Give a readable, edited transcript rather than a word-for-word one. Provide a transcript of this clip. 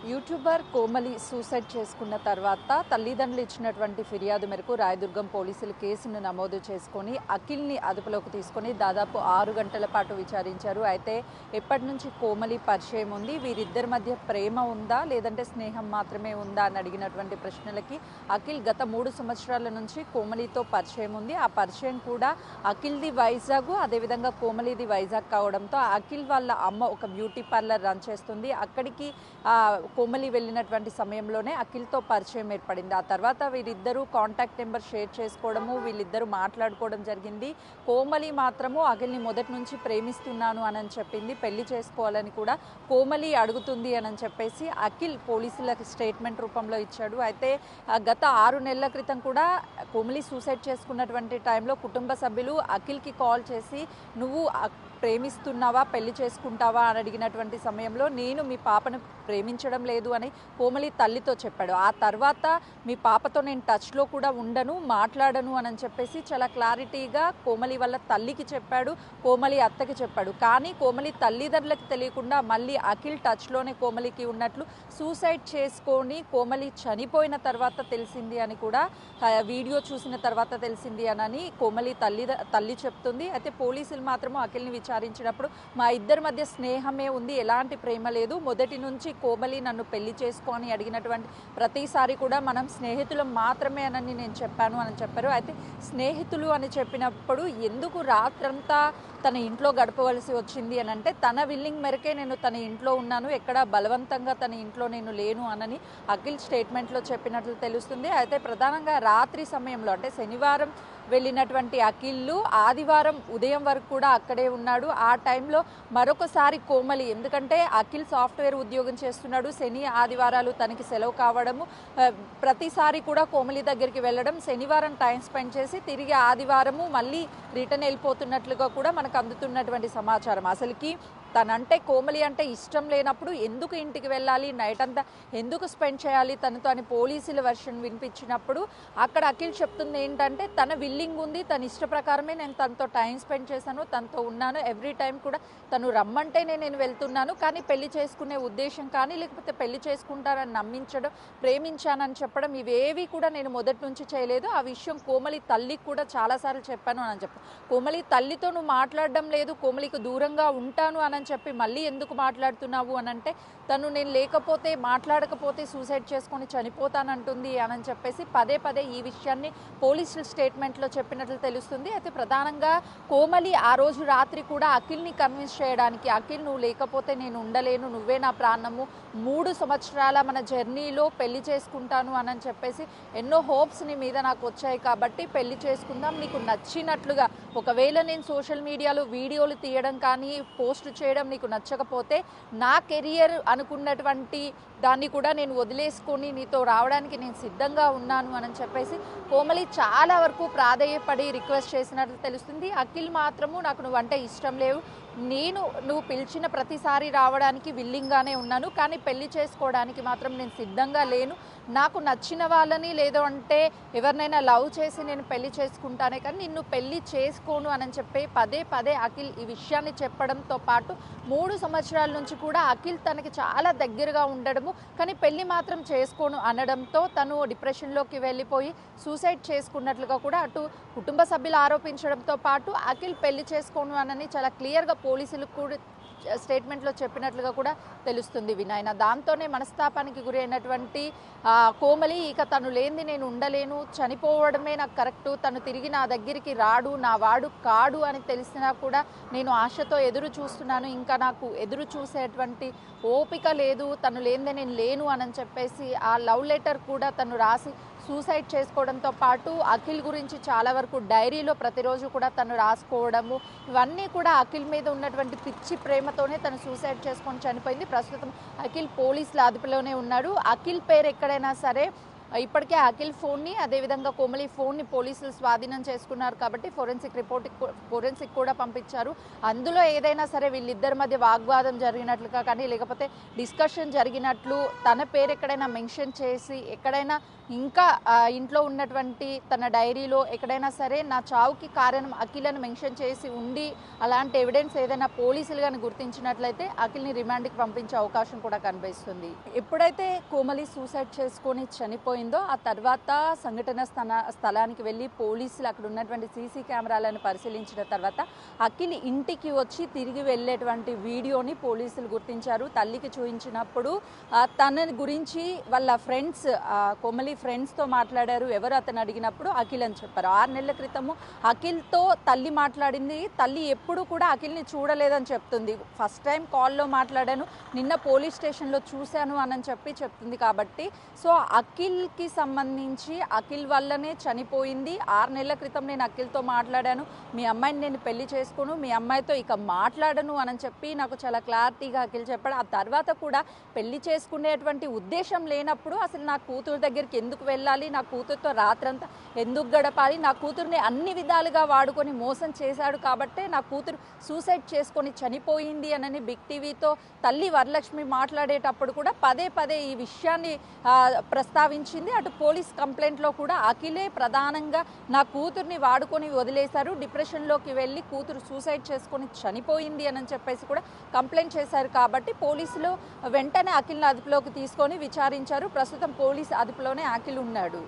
YouTuber Komali suicide చేసుకున్న తర్వాత తల్లిదండ్రులు ఇచ్చినటువంటి ఫిర్యాదు మేరకు రాయదుర్గం పోలీసులు కేసును నమోదు చేసుకొని అఖిల్ని అదుపులోకి తీసుకొని దాదాపు 6 గంటల పాటు విచారించారు. అయితే ఎప్పటి నుంచి కోమలి పరిచయం ఉంది, వీరిద్దరి మధ్య ప్రేమ ఉందా లేదంటే స్నేహం మాత్రమే ఉందా అని అడిగినటువంటి ప్రశ్నలకి అఖిల్ గత 3 సంవత్సరాల నుంచి కోమలితో పరిచయం ఉంది. ఆ పరిచయం కూడా అఖిల్ది వైజాగ్, అదేవిధంగా కోమలిది వైజాగ్ కావడంతో అఖిల్ వాళ్ళ అమ్మ ఒక బ్యూటీ పార్లర్ రన్ చేస్తుంది. అక్కడికి కోమలి వెళ్ళినటువంటి సమయంలోనే అఖిల్తో పరిచయం ఏర్పడింది. ఆ తర్వాత వీరిద్దరూ కాంటాక్ట్ నెంబర్ షేర్ చేసుకోవడము, వీళ్ళిద్దరూ మాట్లాడుకోవడం జరిగింది. కోమలి మాత్రము అఖిల్ని మొదటి నుంచి ప్రేమిస్తున్నాను అని చెప్పింది. పెళ్లి చేసుకోవాలని కూడా కోమలి అడుగుతుంది అని చెప్పేసి అఖిల్ పోలీసులకు స్టేట్మెంట్ రూపంలో ఇచ్చాడు. అయితే గత 6 నెలల క్రితం కూడా కోమలి సూసైడ్ చేసుకున్నటువంటి టైంలో కుటుంబ సభ్యులు అఖిల్కి కాల్ చేసి నువ్వు ప్రేమిస్తున్నావా, పెళ్లి చేసుకుంటావా అని అడిగినటువంటి సమయంలో నేను మీ పాపను ప్రేమించడం లేదు అని కోమలి తల్లితో చెప్పాడు. ఆ తర్వాత మీ పాపతో నేను టచ్లో కూడా ఉండను, మాట్లాడను అని చెప్పేసి చాలా క్లారిటీగా కోమలి వాళ్ళ తల్లికి చెప్పాడు, కోమలి అత్తకి చెప్పాడు. కానీ కోమలి తల్లిదండ్రులకు తెలియకుండా మళ్ళీ అఖిల్ టచ్లోనే కోమలికి ఉన్నట్లు సూసైడ్ చేసుకొని కోమలి చనిపోయిన తర్వాత తెలిసింది అని కూడా వీడియో చూసిన తర్వాత తెలిసింది అని కోమలి తల్లి చెప్తుంది. అయితే పోలీసులు మాత్రము అఖిల్ని విచారించినప్పుడు మా ఇద్దరి మధ్య స్నేహమే ఉంది, ఎలాంటి ప్రేమ లేదు, మొదటి నుంచి కోమలి నన్ను పెళ్లి చేసుకొని అడిగినటువంటి ప్రతిసారి కూడా మనం స్నేహితులం మాత్రమే అని నేను చెప్పాను అని చెప్పారు. అయితే స్నేహితులు అని చెప్పినప్పుడు ఎందుకు రాత్రంతా తన ఇంట్లో గడపవలసి వచ్చింది అని అంటే తన విల్లింగ్ మేరకే నేను తన ఇంట్లో ఉన్నాను, ఎక్కడ బలవంతంగా తన ఇంట్లో నేను లేను అని అఖిల్ స్టేట్మెంట్లో చెప్పినట్లు తెలుస్తుంది. అయితే ప్రధానంగా రాత్రి సమయంలో అంటే శనివారం వెళ్ళినటువంటి అఖిల్ ఆదివారం ఉదయం వరకు కూడా అక్కడే ఉన్నాడు. ఆ టైంలో మరొకసారి కోమలి, ఎందుకంటే అఖిల్ సాఫ్ట్వేర్ ఉద్యోగం చేస్తున్నాడు, శని ఆదివారాలు తనకి సెలవు కావడము, ప్రతిసారి కూడా కోమలి దగ్గరికి వెళ్ళడం, శనివారం టైం స్పెండ్ చేసి తిరిగి ఆదివారము మళ్ళీ రిటర్న్ వెళ్ళిపోతున్నట్లుగా కూడా మనకు అందుతున్నటువంటి సమాచారం. అసలుకి తనంటే కోమలి అంటే ఇష్టం లేనప్పుడు ఎందుకు ఇంటికి వెళ్ళాలి, నైట్ అంతా ఎందుకు స్పెండ్ చేయాలి తనతో అని పోలీసుల వర్షన్ వినిపించినప్పుడు అక్కడ అఖిల్ చెప్తుంది ఏంటంటే తన విల్లింగ్ ఉంది, తన ఇష్ట ప్రకారమే నేను తనతో టైం స్పెండ్ చేశాను, తనతో ఉన్నాను, ఎవ్రీ టైం కూడా తను రమ్మంటేనే నేను వెళ్తున్నాను, కానీ పెళ్లి చేసుకునే ఉద్దేశం కానీ లేకపోతే పెళ్లి చేసుకుంటారని నమ్మించడం, ప్రేమించానని చెప్పడం ఇవేవి కూడా నేను మొదటి నుంచి చేయలేదు. ఆ విషయం కోమలి తల్లికి కూడా చాలాసార్లు చెప్పాను అని చెప్పాను. కోమలి తల్లితో నువ్వు మాట్లాడడం లేదు, కోమలికి దూరంగా ఉంటాను అని చెప్పి మళ్ళీ ఎందుకు మాట్లాడుతున్నావు అని అంటే తను నేను లేకపోతే మాట్లాడకపోతే సూసైడ్ చేసుకొని చనిపోతానంటుంది అని చెప్పేసి పదే పదే ఈ విషయాన్ని పోలీసుల స్టేట్మెంట్లో చెప్పినట్లు తెలుస్తుంది. అయితే ప్రధానంగా కోమలి ఆ రోజు రాత్రి కూడా అఖిల్ని కన్విన్స్ చేయడానికి, అఖిల్ నువ్వు లేకపోతే నేను ఉండలేను, నువ్వే నా ప్రాణము, 3 సంవత్సరాల మన జర్నీలో పెళ్లి చేసుకుంటాను అని చెప్పేసి ఎన్నో హోప్స్ నీ మీద నాకు వచ్చాయి కాబట్టి పెళ్లి చేసుకుందాం, నీకు నచ్చినట్లుగా, ఒకవేళ నేను సోషల్ మీడియాలో వీడియోలు తీయడం కానీ పోస్ట్ చేయడం నీకు నచ్చకపోతే నా కెరియర్ అనుకున్నటువంటి దాన్ని కూడా నేను వదిలేసుకొని నీతో రావడానికి నేను సిద్ధంగా ఉన్నాను అని చెప్పేసి కోమలి చాలా వరకు ప్రాధేయపడి రిక్వెస్ట్ చేసినట్లు తెలుస్తుంది. అఖిల్ మాత్రము నాకు నువ్వంటే ఇష్టం లేవు, నువ్వు పిలిచిన ప్రతిసారి రావడానికి విల్లింగ్గానే ఉన్నాను, కానీ పెళ్లి చేసుకోవడానికి మాత్రం నేను సిద్ధంగా లేను, నాకు నచ్చిన వాళ్ళని లేదో అంటే ఎవరినైనా లవ్ చేసి నేను పెళ్లి చేసుకుంటానే కానీ నిన్ను పెళ్లి చేసుకోను అని చెప్పి పదే పదే అఖిల్ ఈ విషయాన్ని చెప్పడంతో పాటు 3 సంవత్సరాల నుంచి కూడా అఖిల్ తనకి చాలా దగ్గరగా ఉండడము, కానీ పెళ్లి మాత్రం చేసుకోను అనడంతో తను డిప్రెషన్లోకి వెళ్ళిపోయి సూసైడ్ చేసుకున్నట్లుగా కూడా అటు కుటుంబ సభ్యులు ఆరోపించడంతో పాటు అఖిల్ పెళ్లి చేసుకోను అని చాలా క్లియర్గా పోలీసులకు కూడా స్టేట్మెంట్లో చెప్పినట్లుగా కూడా తెలుస్తుంది వినాయన. దాంతోనే మనస్తాపానికి గురైనటువంటి కోమలి ఇక తను లేనిది నేను ఉండలేను, చనిపోవడమే నాకు కరెక్టు, తను తిరిగి నా దగ్గరికి రాడు, నా వాడు కాడు అని తెలిసినా కూడా నేను ఆశతో ఎదురు చూస్తున్నాను, ఇంకా నాకు ఎదురు చూసేటువంటి ఓపిక లేదు, తను లేనిదే నేను లేను అని చెప్పేసి ఆ లవ్ లెటర్ కూడా తను రాసి సూసైడ్ చేసుకోవడంతో పాటు అఖిల్ గురించి చాలా వరకు డైరీలో ప్రతిరోజు కూడా తను రాసుకోవడము, ఇవన్నీ కూడా అఖిల్ మీద ఉన్నటువంటి పిచ్చి ప్రేమతోనే తను సూసైడ్ చేసుకొని చనిపోయింది. ప్రస్తుతం అఖిల్ పోలీసుల అదుపులోనే ఉన్నాడు. అఖిల్ పేరు ఎక్కడైనా సరే ఇప్పటికే అఖిల్ ఫోన్ని అదేవిధంగా కోమలి ఫోన్ని పోలీసులు స్వాధీనం చేసుకున్నారు కాబట్టి ఫోరెన్సిక్ కూడా పంపించారు. అందులో ఏదైనా సరే వీళ్ళిద్దరి మధ్య వాగ్వాదం జరిగినట్లుగా కానీ లేకపోతే డిస్కషన్ జరిగినట్లు తన పేరు ఎక్కడైనా మెన్షన్ చేసి ఎక్కడైనా ఇంకా ఇంట్లో ఉన్నటువంటి తన డైరీలో ఎక్కడైనా సరే నా చావుకి కారణం అఖిల్ అని మెన్షన్ చేసి ఉండి అలాంటి ఎవిడెన్స్ ఏదైనా పోలీసులు కానీ గుర్తించినట్లయితే అఖిల్ని రిమాండ్కి పంపించే అవకాశం కూడా కనిపిస్తుంది. ఎప్పుడైతే కోమలి సూసైడ్ చేసుకొని చనిపోయిందో ఆ తర్వాత సంఘటన స్థలానికి వెళ్ళి పోలీసులు అక్కడ ఉన్నటువంటి సీసీ కెమెరాలను పరిశీలించిన తర్వాత అఖిల్ ఇంటికి వచ్చి తిరిగి వెళ్ళేటువంటి వీడియోని పోలీసులు గుర్తించారు. తల్లికి చూపించినప్పుడు తన గురించి వాళ్ళ ఫ్రెండ్స్ కోమలి ఫ్రెండ్స్తో మాట్లాడారు. ఎవరు అతను అడిగినప్పుడు అఖిల్ అని చెప్పారు. 6 నెలల క్రితము అఖిల్తో తల్లి మాట్లాడింది. తల్లి ఎప్పుడు కూడా అఖిల్ని చూడలేదని చెప్తుంది. ఫస్ట్ టైం కాల్లో మాట్లాడాను, నిన్న పోలీస్ స్టేషన్లో చూశాను అని చెప్తుంది. కాబట్టి సో అఖిల్కి సంబంధించి అఖిల్ వల్లనే చనిపోయింది. 6 నెలల క్రితం నేను అఖిల్తో మాట్లాడాను, మీ అమ్మాయిని నేను పెళ్లి చేసుకోను, మీ అమ్మాయితో ఇక మాట్లాడను అని చెప్పి నాకు చాలా క్లారిటీగా అఖిల్ చెప్పాడు. ఆ తర్వాత కూడా పెళ్లి చేసుకునేటువంటి ఉద్దేశం లేనప్పుడు అసలు నా కూతురు దగ్గరికి ఎందుకు వెళ్ళాలి, నా కూతురుతో రాత్రంతా ఎందుకు గడపాలి, నా కూతురుని అన్ని విధాలుగా వాడుకొని మోసం చేశాడు కాబట్టే నా కూతురు సూసైడ్ చేసుకొని చనిపోయింది అని బిగ్ టీవీతో తల్లి వరలక్ష్మి మాట్లాడేటప్పుడు కూడా పదే పదే ఈ విషయాన్ని ప్రస్తావించింది. అటు పోలీస్ కంప్లైంట్లో కూడా అఖిలే ప్రధానంగా నా కూతుర్ని వాడుకొని వదిలేశారు, డిప్రెషన్లోకి వెళ్ళి కూతురు సూసైడ్ చేసుకొని చనిపోయింది అని చెప్పేసి కూడా కంప్లైంట్ చేశారు. కాబట్టి పోలీసులు వెంటనే అఖిల్ని అదుపులోకి తీసుకొని విచారించారు. ప్రస్తుతం పోలీస్ అదుపులోనే అఖిల్ ఉన్నాడు.